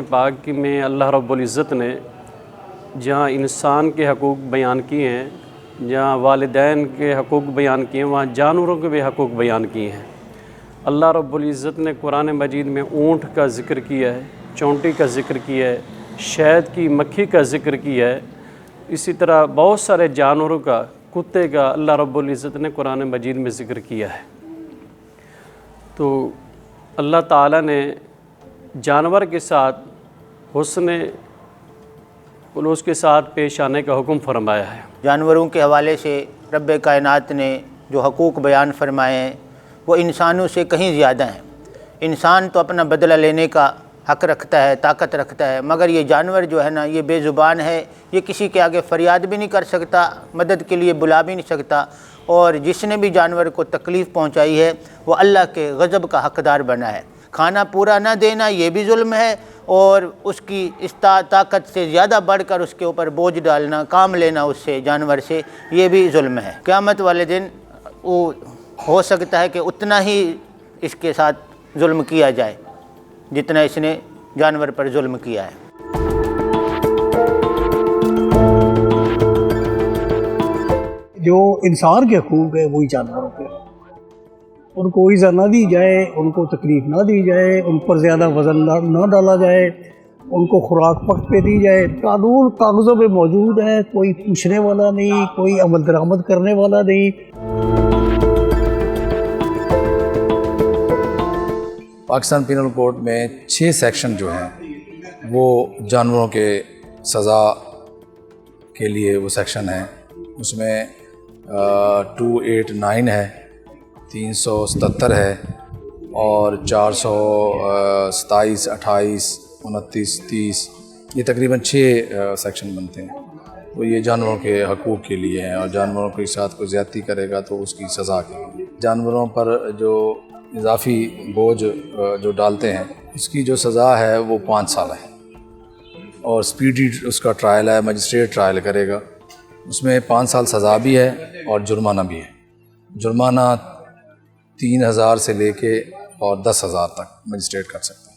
پاک میں اللہ رب العزت نے جہاں انسان کے حقوق بیان کیے ہیں، جہاں والدین کے حقوق بیان کیے ہیں، وہاں جانوروں کے بھی حقوق بیان کیے ہیں۔ اللہ رب العزت نے قرآن مجید میں اونٹ کا ذکر کیا ہے، چونٹی کا ذکر کیا ہے، شہد کی مکھی کا ذکر کیا ہے، اسی طرح بہت سارے جانوروں کا، کتے کا اللہ رب العزت نے قرآن مجید میں ذکر کیا ہے۔ تو اللہ تعالیٰ نے جانور کے ساتھ حسن خلوص کے ساتھ پیش آنے کا حکم فرمایا ہے۔ جانوروں کے حوالے سے رب کائنات نے جو حقوق بیان فرمائے ہیں وہ انسانوں سے کہیں زیادہ ہیں۔ انسان تو اپنا بدلہ لینے کا حق رکھتا ہے، طاقت رکھتا ہے، مگر یہ جانور جو ہے نا، یہ بے زبان ہے، یہ کسی کے آگے فریاد بھی نہیں کر سکتا، مدد کے لیے بلا بھی نہیں سکتا، اور جس نے بھی جانور کو تکلیف پہنچائی ہے وہ اللہ کے غضب کا حقدار بنا ہے۔ کھانا پورا نہ دینا یہ بھی ظلم ہے، اور اس کی طاقت سے زیادہ بڑھ کر اس کے اوپر بوجھ ڈالنا، کام لینا اس سے، جانور سے، یہ بھی ظلم ہے۔ قیامت والے دن وہ ہو سکتا ہے کہ اتنا ہی اس کے ساتھ ظلم کیا جائے جتنا اس نے جانور پر ظلم کیا ہے۔ جو انسان کے حقوق ہے وہی جانوروں کے، ان کو ایزا نہ دی جائے، ان کو تکلیف نہ دی جائے، ان پر زیادہ وزن نہ ڈالا جائے، ان کو خوراک وقت پہ دی جائے۔ قانون کاغذوں پہ موجود ہے، کوئی پوچھنے والا نہیں، کوئی عمل درآمد کرنے والا نہیں۔ پاکستان پینل کوڈ میں 6 سیکشن جو ہیں وہ جانوروں کے سزا کے لیے وہ سیکشن ہیں۔ اس میں 289 ہے، 377 ہے، اور 427، 28، 29، 30، یہ تقریباً 6 سیکشن بنتے ہیں۔ تو یہ جانوروں کے حقوق کے لیے ہیں، اور جانوروں کے ساتھ کوئی زیادتی کرے گا تو اس کی سزا کے لیے۔ جانوروں پر جو اضافی بوجھ جو ڈالتے ہیں، اس کی جو سزا ہے وہ 5 سال ہے، اور سپیڈی اس کا ٹرائل ہے، مجسٹریٹ ٹرائل کرے گا۔ اس میں 5 سال سزا بھی ہے اور جرمانہ بھی ہے۔ جرمانہ 3000 سے لے کے اور 10,000 تک مجسٹریٹ کر سکتا ہے۔